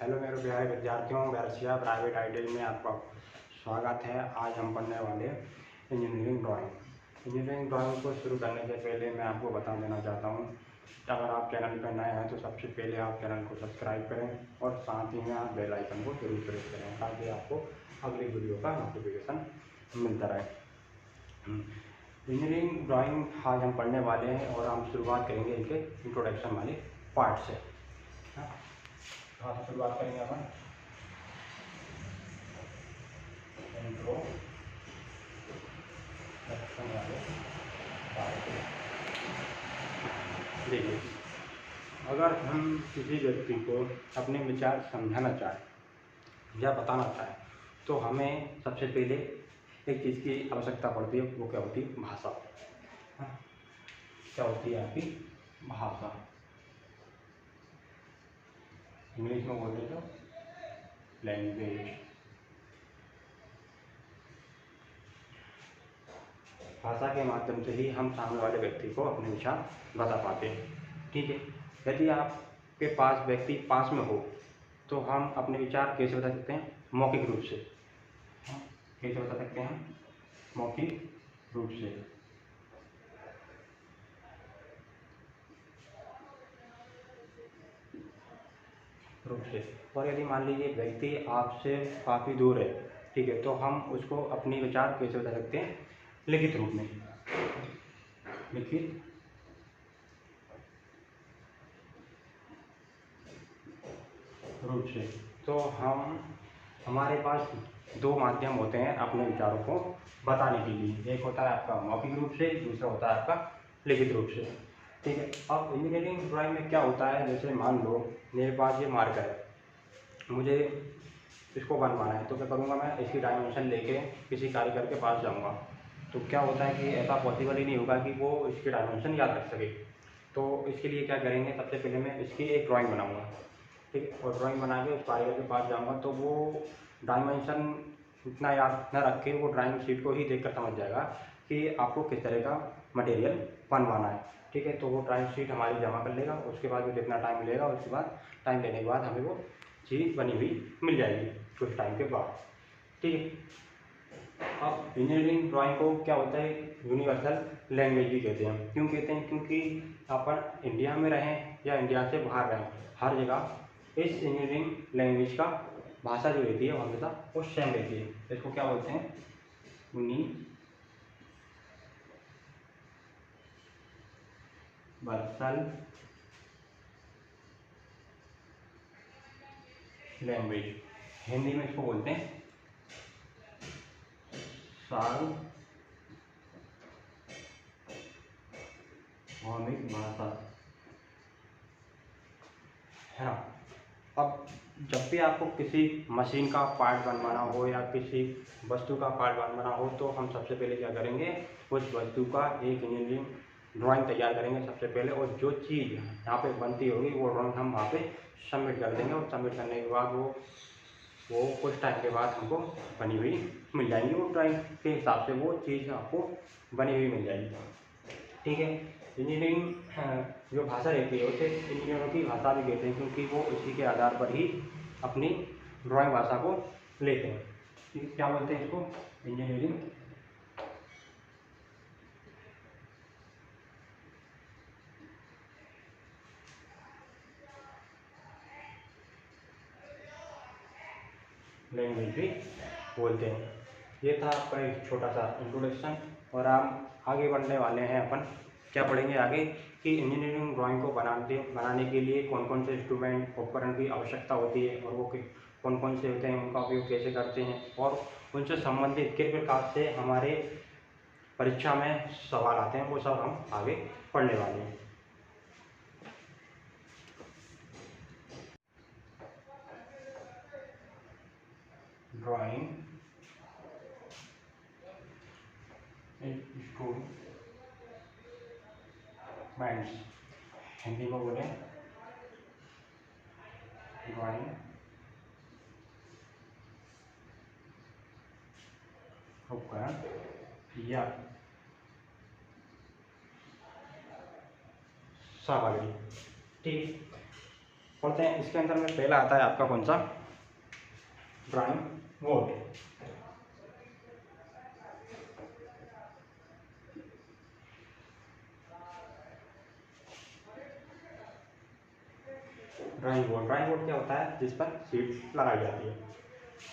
Hello मेरे प्यारे विद्यार्थियों, गार्सिया प्राइवेट आईटीआई में आपका स्वागत है। आज हम पढ़ने वाले इंजीनियरिंग ड्राइंग। इंजीनियरिंग ड्राइंग को शुरू करने से पहले मैं आपको बता देना चाहता हूँ, अगर आप चैनल पर नए हैं तो सबसे पहले आप चैनल को सब्सक्राइब करें और साथ ही में आप बेल आइकन को जरूर प्रेस करें ताकि आपको अगली वीडियो का नोटिफिकेशन मिलता रहे। इंजीनियरिंग ड्राइंग आज हम पढ़ने वाले हैं और हम शुरुआत करेंगे इनके इंट्रोडक्शन वाले पार्ट से। हाँ, तो शुरुआत करेंगे अपन इंट्रो वाले पार्ट से। देखिए, अगर हम किसी व्यक्ति को अपने विचार समझाना चाहें या बताना चाहें तो हमें सबसे पहले एक चीज़ की आवश्यकता पड़ती है। वो क्या होती है? भाषा। हाँ, क्या होती है आपकी भाषा? इंग्लिश में बोलते तो लैंग्वेज। भाषा के माध्यम से ही हम सामने वाले व्यक्ति को अपने विचार बता पाते हैं। ठीक है, यदि आपके पास व्यक्ति पास में हो तो हम अपने विचार कैसे बता सकते हैं? मौखिक रूप से। कैसे बता सकते हैं? मौखिक रूप से। और यदि मान लीजिए व्यक्ति आपसे काफ़ी दूर है, ठीक है, तो हम उसको अपने विचार कैसे बता सकते हैं? लिखित रूप में। लिखित रूप से। तो हमारे पास दो माध्यम होते हैं अपने विचारों को बताने के लिए। एक होता है आपका मौखिक रूप से, दूसरा होता है आपका लिखित रूप से। ठीक है, अब इंजीनियरिंग ड्राइंग में क्या होता है, जैसे मान लो मेरे पास ये मार्कर है, मुझे इसको बनवाना है, तो क्या करूँगा? मैं इसकी डायमेंशन लेके किसी कारीगर के पास जाऊँगा। तो क्या होता है कि ऐसा पॉसिबल ही नहीं होगा कि वो इसकी डायमेंशन याद रख सके। तो इसके लिए क्या करेंगे? सबसे पहले मैं इसकी एक ड्राइंग बनाऊँगा, ठीक है, और ड्राइंग बना के उस कारीगर के पास जाऊँगा तो वो डायमेंशन इतना याद न रख के वो ड्राइंग शीट को ही देखकर समझ जाएगा कि आपको किस तरह का मटेरियल बनवाना है। ठीक है, तो वो ड्राइंग शीट हमारी जमा कर लेगा। उसके बाद वो जितना टाइम लेगा, उसके बाद टाइम लेने के बाद हमें वो चीज़ बनी हुई मिल जाएगी कुछ टाइम के बाद। ठीक है, अब इंजीनियरिंग ड्राइंग को क्या होता है? यूनिवर्सल लैंग्वेज भी कहते हैं। क्यों कहते हैं? क्योंकि अपन इंडिया में रहें या इंडिया से बाहर रहें, हर जगह इस इंजीनियरिंग लैंग्वेज का भाषा जो रहती है वो हमेशा वो सेम रहती है। इसको क्या बोलते हैं? Universal language. हिंदी में इसको बोलते हैं सार्वभौमिक भाषा, है ना। अब जब भी आपको किसी मशीन का पार्ट बनवाना हो या किसी वस्तु का पार्ट बनवाना हो तो हम सबसे पहले क्या करेंगे? उस वस्तु का एक इंजीनियरिंग ड्राइंग तैयार करेंगे सबसे पहले, और जो चीज़ यहाँ पे बनती होगी वो ड्राइंग हम वहाँ पे सबमिट कर देंगे। और सबमिट करने के बाद वो कुछ टाइम के बाद हमको बनी हुई मिल जाएंगी। वो ड्राइंग के हिसाब से वो चीज़ आपको बनी हुई मिल जाएगी। ठीक है, इंजीनियरिंग जो भाषा रहती है उसे इंजीनियरों की भाषा भी कहते हैं, क्योंकि वो उसी के आधार पर ही अपनी ड्राइंग भाषा को लेते हैं। ठीक, क्या बोलते हैं इसको? इंजीनियरिंग लैंग्वेज भी बोलते हैं। ये था आपका एक छोटा सा इंट्रोडक्शन, और आप आगे बढ़ने वाले हैं। अपन क्या पढ़ेंगे आगे कि इंजीनियरिंग ड्राइंग को बनाने के लिए कौन कौन से इंस्ट्रूमेंट उपकरण की आवश्यकता होती है, और वो कौन कौन से होते हैं, उनका उपयोग कैसे करते हैं, और उनसे संबंधित किस प्रकार से हमारे परीक्षा में सवाल आते हैं, वो सब हम आगे पढ़ने वाले हैं। ड्राइंग इंस्ट्रूमेंट्स, हिंदी में बोले ड्राइंग उपकरण या सामग्री। ठीक, पढ़ते हैं। इसके अंदर में पहला आता है आपका कौन सा, ड्राइंग बोर्ड। ड्राइंग बोर्ड क्या होता है, जिस पर शीट लगाई जाती है।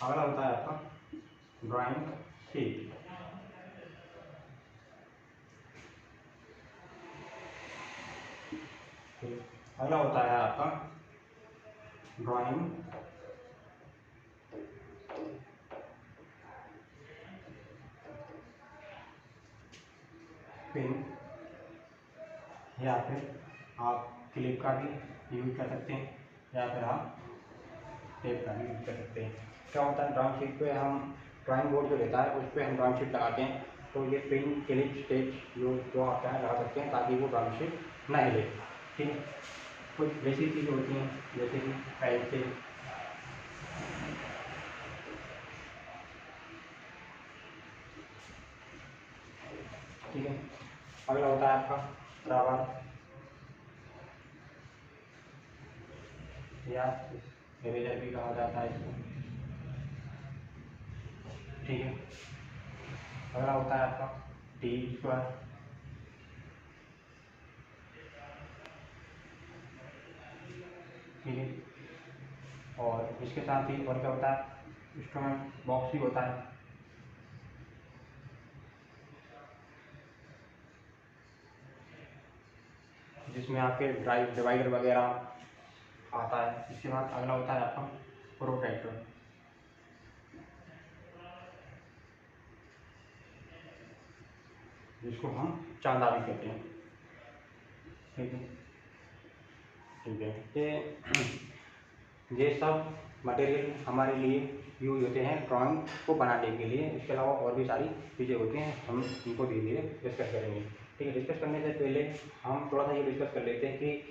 अगला होता है आपका ड्राइंग शीट। अगला होता है आपका ड्राइंग पेन, या फिर आप क्लिप का भी यूज कर सकते हैं, या फिर आप टेप का भी यूज कर सकते हैं। क्या होता है, ड्राइंग शीट पे हम ड्राइंग बोर्ड जो रहता है उस पर हम ड्राइंग शीट लगाते हैं, तो ये पेन, क्लिप, टेप जो आता है लगा सकते हैं, ताकि वो ड्राइंग शीट न हिले। ठीक है, कुछ बेसिक चीज़ें होती हैं जैसे कि पेंसिल, ठीक है। अगला होता है आपका रबर, या इरेजर भी कहा जाता है इसको, ठीक है। अगला होता है आपका टी स्क्वायर, ठीक है। और इसके साथ ही और क्या होता है, इंस्ट्रूमेंट बॉक्स भी होता है, जिसमें आपके ड्राइव डिवाइडर वगैरह आता है। इसके बाद अगला होता है आपका प्रोट्रैक्टर, जिसको हम चांदा भी कहते हैं, ठीक है। ठीक है, ये सब मटेरियल हमारे लिए यूज होते हैं ड्राइंग को बनाने के लिए। इसके अलावा और भी सारी चीज़ें होती हैं, हम इनको धीरे धीरे डिस्कस करेंगे। ठीक है, डिस्कस करने से पहले हम थोड़ा सा ये डिस्कस कर लेते हैं कि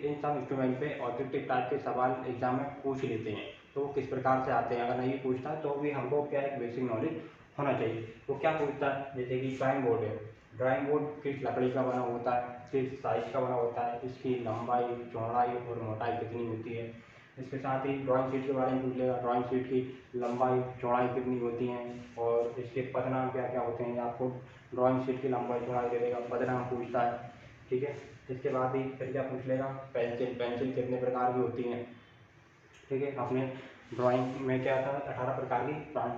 इन सब इंस्ट्रूमेंट पे ऑब्जेक्टिव टाइप के सवाल एग्जाम में पूछ लेते हैं, तो वो किस प्रकार से आते हैं। अगर नहीं पूछता तो भी हमको क्या एक बेसिक नॉलेज होना चाहिए। तो क्या पूछता है, जैसे कि ड्राइंग बोर्ड है, ड्राइंग बोर्ड किस लकड़ी का बना होता है, किस साइज का बना होता है, इसकी लंबाई, चौड़ाई और मोटाई कितनी होती है। इसके साथ ही ड्राइंग शीट के बारे में पूछ लेगा, ड्राइंग शीट की लंबाई चौड़ाई कितनी होती हैं, और इसके पदनाम क्या क्या होते हैं। आपको ड्राइंग शीट की लंबाई चौड़ाई दे देगा, पदनाम पूछता है, ठीक है। इसके बाद ही फिर क्या पूछ लेगा, पेंसिल कितने प्रकार की होती हैं, ठीक है। अपने ड्राइंग में क्या था, 18 प्रकार की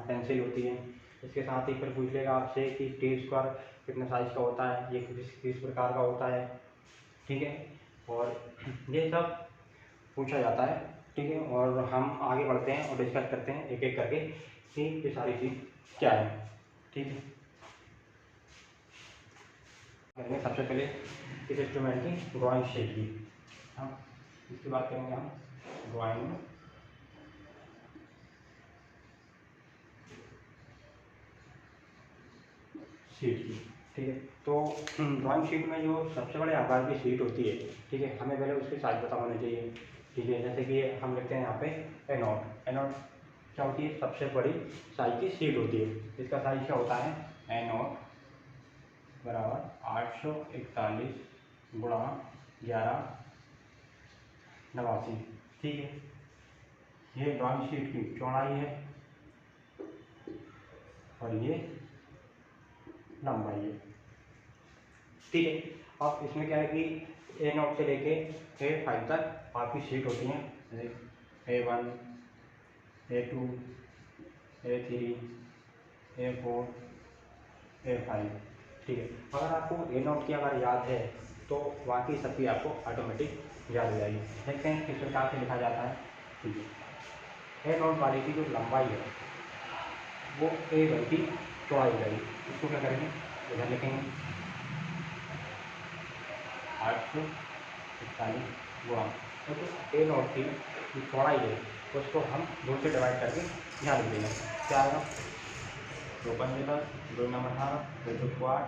पेंसिल होती है। इसके साथ ही फिर पूछ लेगा आपसे कि टी स्क्वायर कितने साइज का होता है, ये किस प्रकार का होता है, ठीक है। और ये सब पूछा जाता है, ठीक है। और हम आगे बढ़ते हैं और डिस्कस करते हैं एक एक करके कि ये सारी चीज़ क्या है, ठीक है। करेंगे सबसे पहले इस इंस्ट्रूमेंट की ड्राइंग शीट की, हम इसकी बात करेंगे, हम ड्राइंग शीट की, ठीक है। तो ड्राइंग शीट में जो सबसे बड़े आकार की शीट होती है, ठीक है, हमें पहले उसके साइज पता होने चाहिए, ठीक है। जैसे कि हम लिखते हैं यहाँ पे ए नोट क्या होती है, सबसे बड़ी साइज की शीट होती है। इसका साइज क्या होता है, ए नोट बराबर 841 गुणा 1189, ठीक है। ये ड्राइंग शीट की चौड़ाई है और ये लंबाई है, ठीक है। अब इसमें क्या है कि ए0 से लेके A5 तक आपकी शीट होती हैं, जैसे A1, A2, A3, A4, A5, ठीक है। अगर आपको A0 की अगर याद है तो बाकी सबकी आपको ऑटोमेटिक याद हो जाएगी। देखते हैं किस प्रकार से लिखा जाता है, ठीक है। A0 वाले की जो लंबाई है वो A1 की चौड़ाई हो जाएगी। इसको क्या करेंगे, इधर लिखेंगे 841 गुणा, तो जो A0 की जो चौड़ाई है उसको हम 2 से डिवाइड करके यहाँ लिख देंगे। क्या आएगा, 2×5 2 नंबर 18 2 2 8,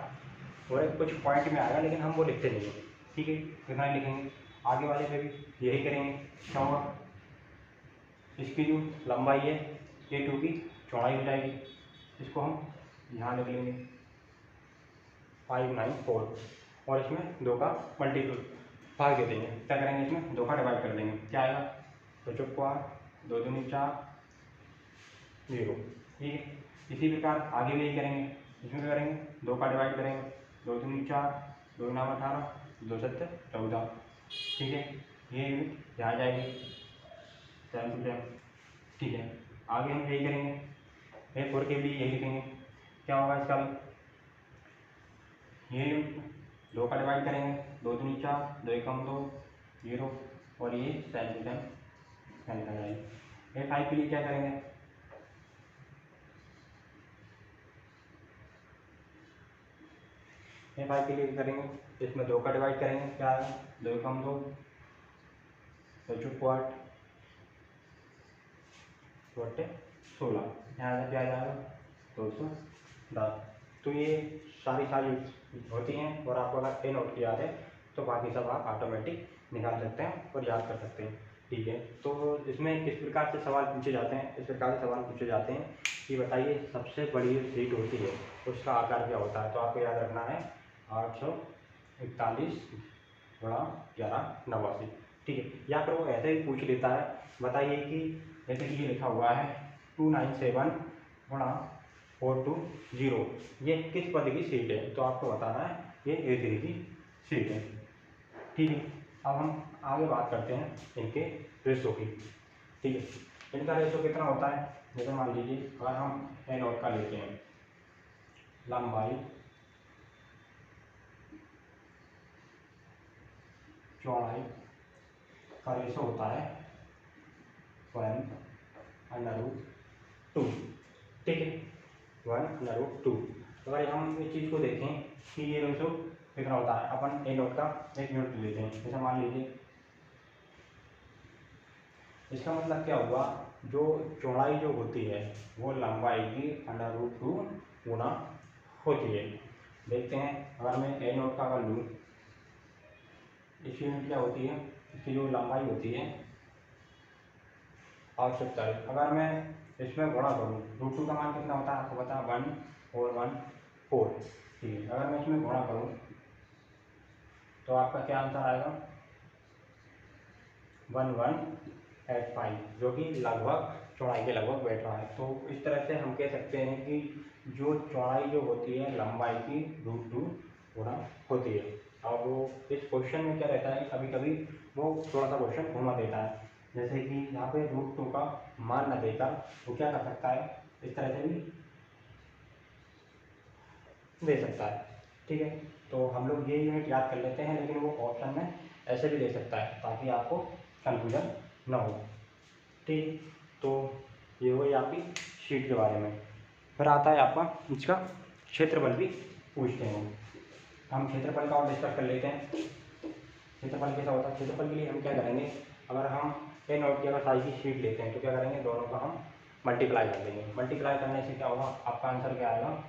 और कुछ पॉइंट में आएगा लेकिन हम वो लिखते नहीं हैं, ठीक है। इतना ही लिखेंगे। आगे वाले पे भी यही करेंगे। क्या होगा, इसकी जो लंबाई है A2 की चौड़ाई हो जाएगी, इसको हम यहाँ लिख लेंगे 594, और इसमें 2 का मल्टीपल भाग दे देंगे। क्या करेंगे, इसमें 2 का डिवाइड कर देंगे। क्या आएगा, तो चौको 2 दूनी 4 0। ठीक है, इसी प्रकार आगे भी यही करेंगे। इसमें क्या करेंगे, 2 का डिवाइड करेंगे, 2 दूनी 4 2 नाम 18 2 7 14। ठीक है, ये यूनिट यहाँ जाएगी 7 टू 10। ठीक है, आगे हम यही करेंगे, एक और के लिए यही लिखेंगे। क्या होगा इसका, ये 2 का डिवाइड करेंगे, 2 दूनी 4 2 एकम 2 0 और ये 7 टू 10 निकल जाएगी। ये 5 के लिए क्या करेंगे, ये 5 के लिए करेंगे, इसमें 2 का डिवाइड करेंगे। क्या है, 2 एकम 2 2 चौको 8 बटे 16। यहाँ से क्या आ जाएगा, 210। तो ये सारी होती हैं, और आपको अगर ए नोट की याद है तो बाकी सब आप ऑटोमेटिक निकाल सकते हैं और याद कर सकते हैं। ठीक है, तो इसमें किस प्रकार से सवाल पूछे जाते हैं, इस प्रकार से सवाल पूछे जाते हैं कि बताइए सबसे बड़ी सीट होती है उसका आकार क्या होता है। तो आपको याद रखना है 841 गुणा 1189। ठीक है, या फिर वो ऐसे ही पूछ लेता है, बताइए कि जैसे कि ये लिखा हुआ है 297 गुणा 420, ये किस पद की सीट है, तो आपको बताना है ये A3 की सीट है। ठीक है, अब हम आगे बात करते हैं इनके रेशो की। ठीक है, इनका रेशो कितना होता है, जैसे मान लीजिए अगर हम ए नोट का लेते हैं, लंबाई चौड़ाई का रेशो होता है 1/√2। ठीक है, 1/√2। अगर हम इस चीज़ को देखें कि ये रेशो कितना होता है, अपन ए नोट का एक यूनिट लेते हैं। जैसे मान लीजिए, इसका मतलब क्या हुआ, जो चौड़ाई जो होती है वो लंबाई की √2 गुना होती है। देखते हैं, अगर मैं ए नोट का अगर लूँ, इसकी यूनिट क्या होती है, इसकी जो लंबाई होती है 840। अगर मैं इसमें गुणा करूँ, √2 का मान कितना होता है आपको पता है, 1 और 1 4। ठीक है, अगर मैं इसमें गुणा करूँ तो आपका क्या आंसर आएगा, 1185, जो कि लगभग चौड़ाई के लगभग बैठ रहा है। तो इस तरह से हम कह सकते हैं कि जो चौड़ाई जो होती है लंबाई की √2 गुना होती है। और वो इस क्वेश्चन में क्या रहता है, कभी कभी वो थोड़ा सा क्वेश्चन घुमा देता है, जैसे कि यहाँ पे √2 का मान न देकर वो क्या कर सकता है, इस तरह से भी दे सकता है। ठीक है, तो हम लोग ये यूनिट याद कर लेते हैं, लेकिन वो ऑप्शन में ऐसे भी दे सकता है ताकि आपको कन्फ्यूजन ना हो। ठीक, तो ये हुई आपकी शीट के बारे में। फिर आता है आपका इसका क्षेत्रफल भी पूछते हैं। हम क्षेत्रफल का और डिस्कस कर लेते हैं। क्षेत्रफल कैसा होता है, क्षेत्रफल के लिए हम क्या करेंगे, अगर हम ए नोट की अगर साइज की शीट लेते हैं तो क्या करेंगे, दोनों का हम मल्टीप्लाई कर देंगे। मल्टीप्लाई करने से क्या होगा, आपका आंसर क्या आएगा,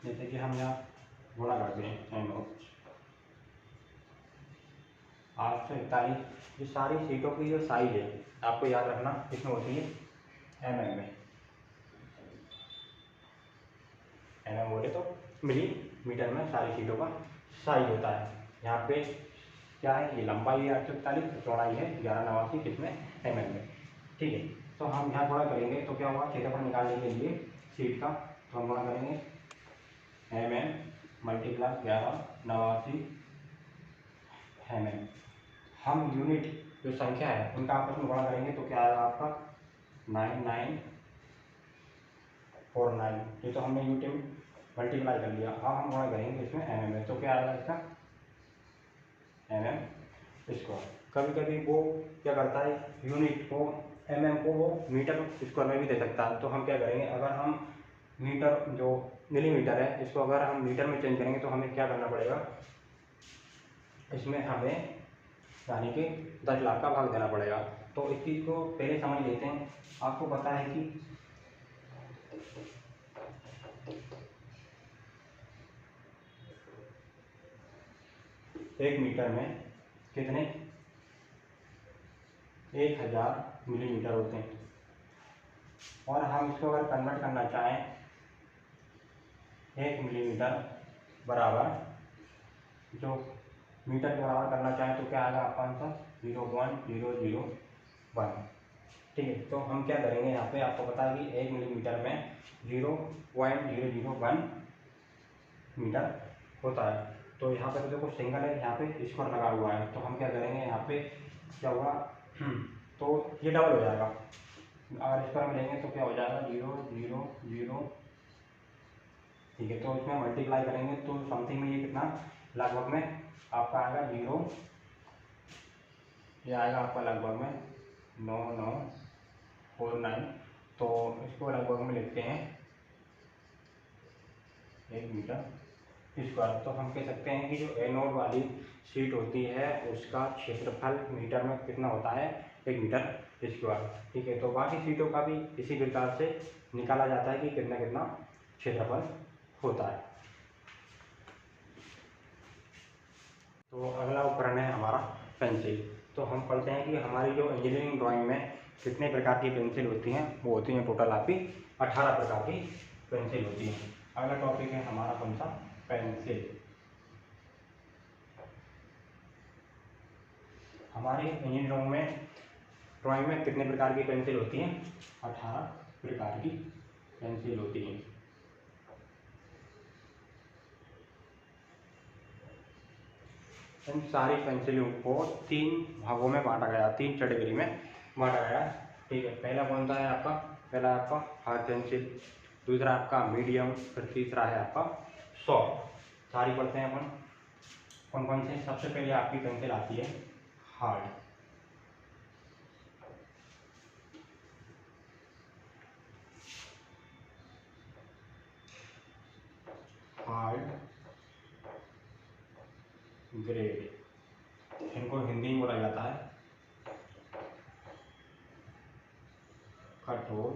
जैसे कि हम यहाँ गुणा करते हैं ए नोट 841, ये सारी सीटों की जो साइज है आपको याद रखना, इसमें होती है mm में। mm बोले तो मिलीमीटर में सारी सीटों का साइज होता है। यहाँ पे क्या है, ये लंबाई है 841, चौड़ाई है 1189, किसमें mm में। ठीक है, तो हम यहाँ गुणा करेंगे तो क्या होगा, क्षेत्रफल निकालने के लिए सीट का, तो हम गुणा करेंगे mm मल्टीप्लाई 1189 mm। हम यूनिट जो संख्या है उनका आपस में गुणा करेंगे तो क्या आएगा आपका 9949। ये तो हमने यूनिट मल्टीप्लाई कर लिया। अब हम गुणा करेंगे इसमें mm में, तो क्या आएगा इसका mm स्क्वायर। कभी कभी वो क्या करता है, यूनिट को mm को वो मीटर स्क्वायर में भी दे सकता है। तो हम क्या करेंगे, अगर हम मीटर जो मिलीमीटर है इसको अगर हम मीटर में चेंज करेंगे तो हमें क्या करना पड़ेगा, इसमें हमें यानी कि 10 लाख का भाग देना पड़ेगा। तो इस चीज़ को पहले समझ लेते हैं। आपको पता है कि एक मीटर में कितने 1000 मिलीमीटर होते हैं, और हम इसको अगर कन्वर्ट करना चाहें 1 मिलीमीटर बराबर जो मीटर के बराबर करना चाहें तो क्या आएगा आपका आंसर 0.001। ठीक है, तो हम क्या करेंगे यहाँ पे, आपको पता है कि 1 मिलीमीटर में 0.001 मीटर होता है। तो यहाँ पे तो देखो सिंगल है, यहाँ पे स्क्वायर लगा हुआ है, तो हम क्या करेंगे यहाँ पे क्या होगा तो ये डबल हो जाएगा। अगर स्क्वायर में लेंगे तो क्या हो जाएगा 0.000। ठीक है, तो इसमें मल्टीप्लाई करेंगे तो समथिंग में ये कितना लगभग में आपका आएगा 0, ये आएगा आपका लगभग में 9949। तो इसको लगभग में लिखते हैं 1 मीटर स्क्वायर। तो हम कह सकते हैं कि जो एनोड वाली शीट होती है उसका क्षेत्रफल मीटर में कितना होता है 1 मीटर स्क्वायर। ठीक है, तो बाकी शीटों का भी इसी प्रकार से निकाला जाता है कि कितना कितना क्षेत्रफल होता है। तो अगला उपकरण है हमारा पेंसिल। तो हम पढ़ते हैं कि हमारी जो इंजीनियरिंग ड्राइंग में कितने प्रकार की पेंसिल होती हैं, वो होती हैं टोटल आपकी 18 प्रकार की पेंसिल होती हैं। अगला टॉपिक है हमारा कौन सा, पेंसिल। हमारी इंजीनियरिंग ड्राइंग में कितने प्रकार की पेंसिल होती हैं, 18 प्रकार की पेंसिल होती हैं। इन सारी पेंसिलों को 3 भागों में बांटा गया, 3 कैटेगरी में बांटा गया। ठीक है, पहला कौन सा है आपका, पहला आपका हार्ड पेंसिल, दूसरा आपका मीडियम, फिर तीसरा है आपका सॉफ्ट। सारी पढ़ते हैं अपन कौन कौन से। सबसे पहले आपकी पेंसिल आती है हार्ड। हार्ड ग्रेड, इनको हिंदी में बोला जाता है कठोर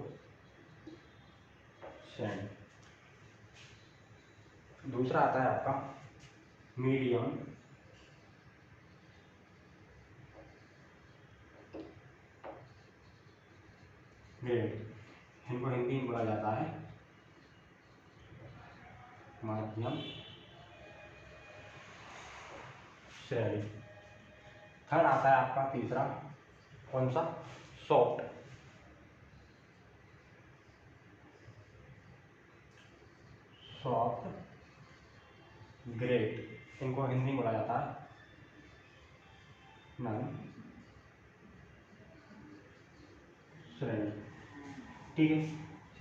सैंड। दूसरा आता है आपका मीडियम ग्रेड, इनको हिंदी में बोला जाता है मध्यम श्रेणी। थर्ड आता है आपका तीसरा कौन सा, सॉफ्ट। सॉफ्ट ग्रेड, इनको हिंदी में बोला जाता है नरम श्रेणी। ठीक है,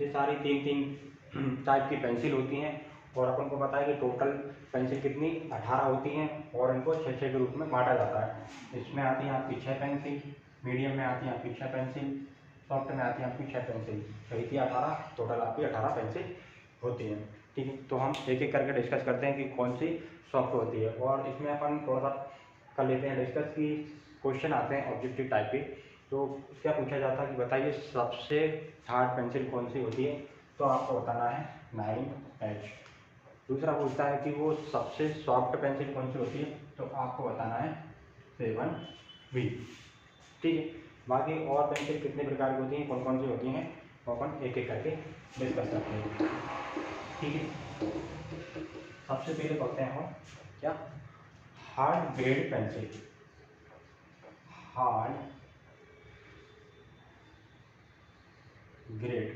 ये सारी तीन टाइप की पेंसिल होती हैं और अपन को पता है कि टोटल पेंसिल कितनी 18 होती हैं और इनको 6 के रूप में बांटा जाता है। इसमें आती हैं आपकी 6 पेंसिल, मीडियम में आती हैं आपकी 6 पेंसिल, सॉफ्ट में आती हैं आपकी 6 पेंसिल, सही थी 18, टोटल आपकी 18 पेंसिल होती हैं। ठीक है, तो हम एक एक करके डिस्कस करते हैं कि कौन सी सॉफ्ट होती है और इसमें अपन थोड़ा सा कर लेते हैं डिस्कस की क्वेश्चन आते हैं ऑब्जेक्टिव टाइप के। तो क्या पूछा जाता है कि बताइए सबसे हार्ड पेंसिल कौन सी होती है, तो आपको बताना है 9H। दूसरा पूछता है कि वो सबसे सॉफ्ट पेंसिल कौन सी होती है, तो आपको बताना है 7B। ठीक है, बाकी और पेंसिल कितने प्रकार की होती हैं, कौन कौन सी होती हैं, तो अपन एक एक करके डिस्कस करते हैं। ठीक है, सबसे पहले पढ़ते हैं हम क्या, hard grade pencil. Hard grade,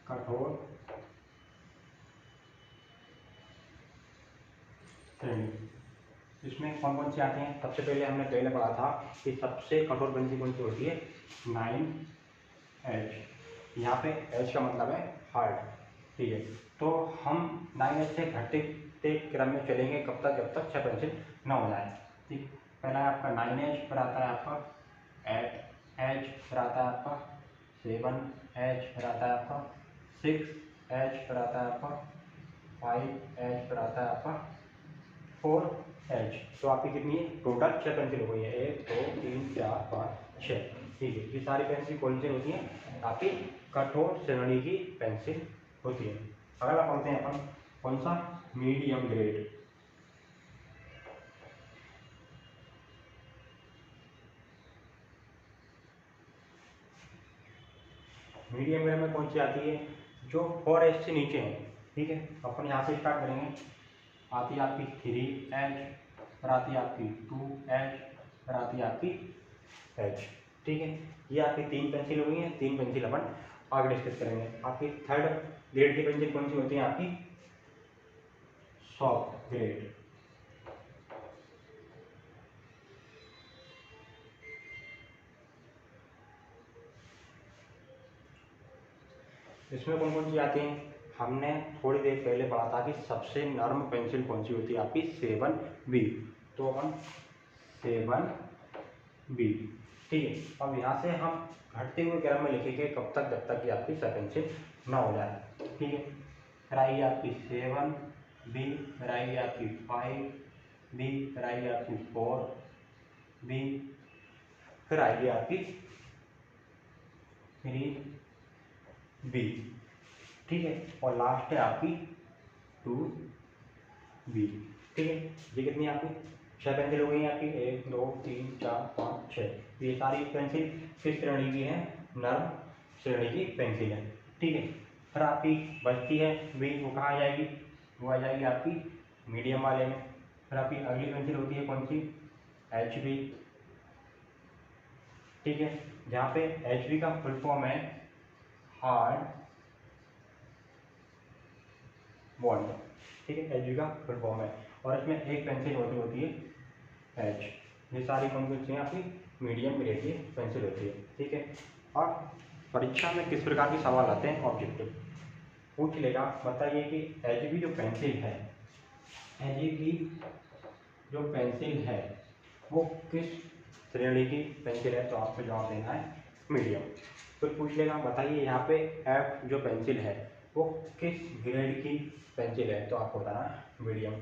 कठोर श्रेणी। इसमें कौन कौन सी आती हैं, सबसे पहले हमने पहले पढ़ा था कि सबसे कठोर पेंसिल कौन सी होती है, 9H। यहाँ पे H का मतलब है हार्ड। ठीक है, तो हम 9H से घटते क्रम में चलेंगे कब तक, जब तक 6 पेंसिल ना हो जाए। ठीक, पहला है आपका 9H, फिर आता है आपका 8H, फिर आता है आपका 7H, फिर आता है आपका 6H, फिर आता है आपका 5H, फिर आता है आपका 4H। तो आपकी कितनी है टोटल 6 पेंसिल हो गई है, 1 2 3 4 5 6। ठीक है, ये सारी पेंसिल कौन सी होती हैं, आपकी कठोर श्रेणी की पेंसिल होती है। अगला पढ़ते हैं अपन कौन सा, मीडियम ग्रेड। मीडियम ग्रेड में कौन सी आती है, जो 4H से नीचे है। ठीक है, अपन यहाँ से स्टार्ट करेंगे आती है आपकी 3H, और आती है आपकी 2H, और आती है आपकी H। ठीक है, ये आपकी 3 पेंसिल हो गई हैं। 3 पेंसिल अपन आगे डिस्कस करेंगे। आपकी 3rd ग्रेड की पेंसिल कौन सी होती है? आपकी सॉफ्ट ग्रेड। इसमें कौन कौन सी आती हैं? हमने थोड़ी देर पहले पढ़ा था कि सबसे नरम पेंसिल कौन सी होती है? आपकी 7B। तो अपन 7B। ठीक है, अब यहाँ से हम घटते हुए क्रम में लिखेंगे कब तक? जब तक कि आपकी पेंसिल ना हो जाए। ठीक है, फिर आएगी आपकी 7B, फिर आएगी आपकी 5B, फिर आएगी आपकी 4B, फिर आएगी आपकी 3B। ठीक है, और लास्ट है आपकी 2B। ठीक है, ये कितनी आपकी 6 पेंसिल हो गई आपकी। 1 2 3 4 5 6। ये सारी पेंसिल किस श्रेणी की है? नर्म श्रेणी की पेंसिल है। ठीक है, फिर आपकी बचती है बी, वो कहाँ आ जाएगी? वो आ जाएगी आपकी मीडियम वाले में। फिर आपकी अगली पेंसिल होती है कौन सी? HB। ठीक है, जहाँ पे HB का फुल फॉर्म है हार्ड बॉन्ड। ठीक है, HB का फुल फॉर्म है, और इसमें एक पेंसिल होती है H। ये सारी कौन कौन सी हैं? आपकी मीडियम ग्रेड की पेंसिल होती है। ठीक है, और परीक्षा में किस प्रकार के सवाल आते हैं? ऑब्जेक्टिव पूछ लेगा, बताइए कि HB जो पेंसिल है, HB जो पेंसिल है वो किस श्रेणी की पेंसिल है? तो आपको जवाब देना है मीडियम। फिर पूछ लेगा, बताइए यहाँ पे F जो पेंसिल है वो किस ग्रेड की पेंसिल है? तो आपको बताना है मीडियम।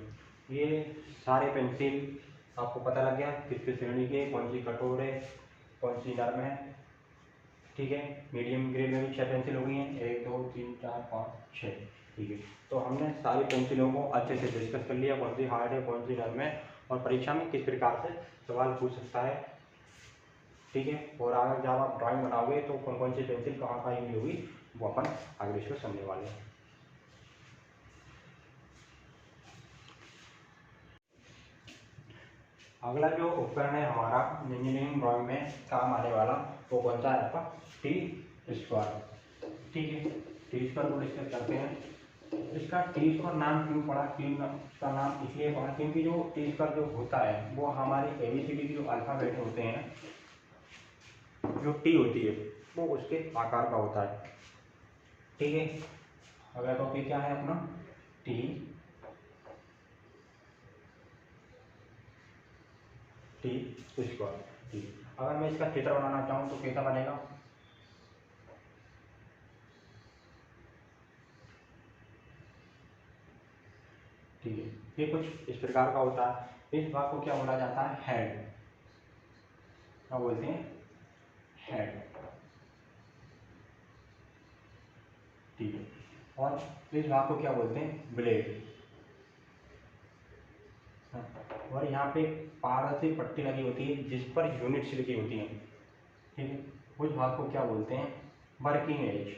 ये सारे पेंसिल आपको पता लग गया किस किस श्रेणी के, कौन सी कठोर है, कौन सी नरम है। ठीक है, मीडियम ग्रेड में भी 6 पेंसिल हो गई हैं। 1 2 3 4 5 6। ठीक है, तो हमने सारी पेंसिलों को अच्छे से डिस्कस कर लिया, कौन सी हार्ड है, कौन सी नरम है, और परीक्षा में किस प्रकार से सवाल पूछ सकता है। ठीक है, और आगे जब आप ड्राइंग बनाओगे तो कौन कौन सी पेंसिल कहाँ कहाँ यूज होगी वो अपन आगे डिस्कस करने वाले हैं। अगला जो उपकरण है हमारा इंजीनियरिंग ड्राइंग में काम आने वाला वो कौन सा है? आपका टी स्क्वायर। ठीक है, टी स्क्वायर को डिस्कस करते हैं। इसका टी स्क्वायर नाम क्यों पड़ा? इसका नाम इसलिए पड़ा क्योंकि जो टी स्क्वायर जो होता है वो हमारी ABCD की जो अल्फाबेट होते हैं, जो टी होती है वो उसके आकार का होता है। ठीक है, अगला टॉपिक क्या है अपना? T square. ठीक, अगर मैं इसका चित्र बनाना चाहूँ तो कैसा बनेगा? ठीक है, ये कुछ इस प्रकार का होता है। इस भाग को क्या बोला जाता है? हेड। क्या बोलते हैं? हेड। ठीक है, और इस भाग को क्या बोलते हैं? ब्लेड। और यहाँ पे पारदर्शी पट्टी लगी होती है जिस पर यूनिट्स लिखी होती हैं। ठीक है, उस भाग को क्या बोलते हैं? Working age.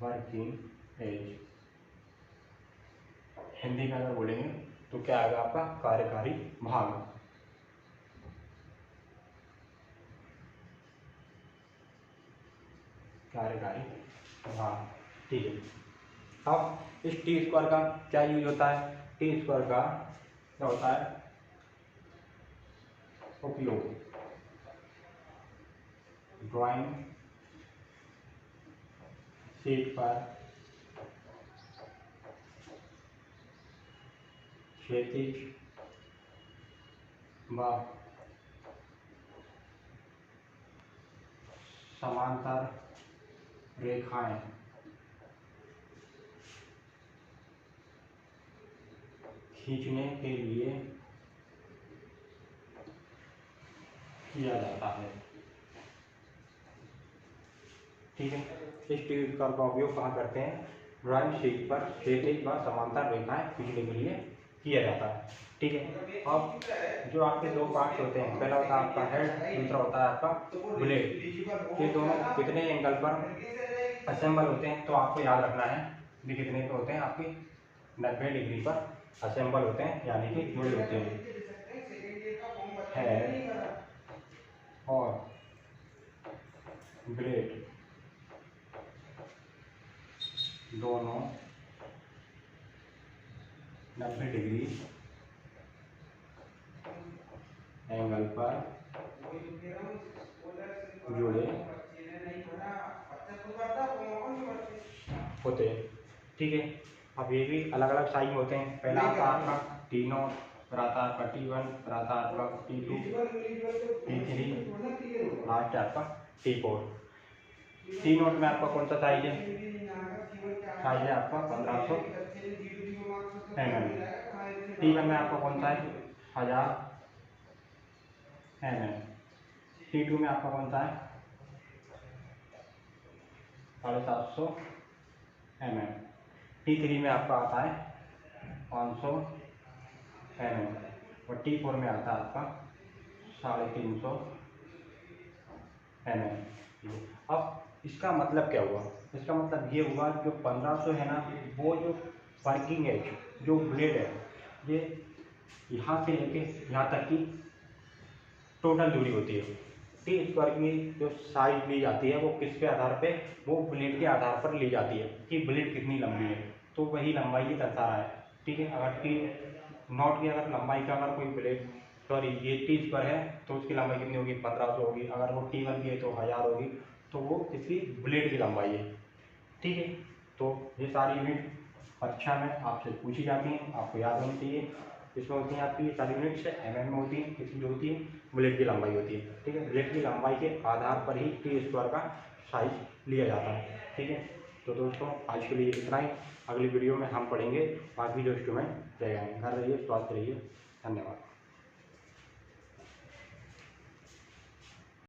Working age Hindi में अगर बोलेंगे तो क्या आएगा आपका? कार्यकारी भाग। कार्यकारी भाग। ठीक है, अब इस टी स्क्वायर का क्या यूज होता है? टी स्क्वायर का क्या होता है उपयोग? ड्राइंग शीट पर क्षैतिज व समांतर रेखाएं खींचने के लिए किया जाता है। ठीक है, इस टी स्क्वायर का उपयोग कहाँ करते हैं? ड्राइंग शीट पर क्षैतिज व समांतर रेखाएं खींचने के लिए किया जाता है। ठीक है, अब जो आपके दो पार्ट्स होते हैं, पहला होता है आपका हेड, दूसरा होता है आपका ब्लेड। ये दोनों कितने एंगल पर असेंबल होते हैं? तो आपको याद रखना है भी कितने पे होते हैं आपके 90 डिग्री पर असेंबल होते हैं, यानी कि जुड़े होते हैं। हेड और ब्लेड दोनों 90 डिग्री एंगल पर जुड़े होते हैं। ठीक है, अब ये भी अलग अलग साइज में होते हैं। पहला आता है आपका T0, फिर आता है आपका T1, फिर आता है आपका T2, T3, लास्ट है आपका T4। T0 में आपका कौन सा साइज है? साइज है आपका 1500 mm। T1 में आपका कौन सा है? 1000 mm। T2 में आपका कौन सा है? 750 mm। T3 में आपका आता है 500 mm और T4 में आता है आपका 350 mm। अब इसका मतलब क्या हुआ? इसका मतलब ये हुआ जो 1500 है ना, वो जो वर्किंग एज जो ब्लेड है, ये यहाँ से लेके यहाँ तक की टोटल दूरी होती है। टी स्क्वायर की जो साइज ली जाती है वो किसके आधार पे? वो ब्लेड के आधार पर ली जाती है कि ब्लेड कितनी लंबी है, तो वही लंबाई ही दर्शा रहा है। ठीक है, अगर टी नॉट की अगर लंबाई का अगर कोई ब्लेड, सॉरी ये टी स्क्वायर है तो उसकी लंबाई कितनी होगी? 1500 होगी। अगर वो T1 की है तो 1000 होगी। तो वो इसकी ब्लेड की लंबाई है। ठीक है, तो ये सारी यूनिट परीक्षा में आपसे पूछी जाती हैं, आपको याद होनी चाहिए। इसमें होती हैं आपकी ये सारी यूनिट्स mm में होती हैं, इसकी जो होती है ब्लेड की लंबाई होती है। ठीक है, ब्लेड की लंबाई के आधार पर ही टी स्क्वायर का साइज लिया जाता है। ठीक है, तो दोस्तों आज के लिए इतना ही। अगली वीडियो में हम पढ़ेंगे बाकी जो इंस्ट्रूमेंट रह गए। घर रहिए, स्वस्थ रहिए, धन्यवाद।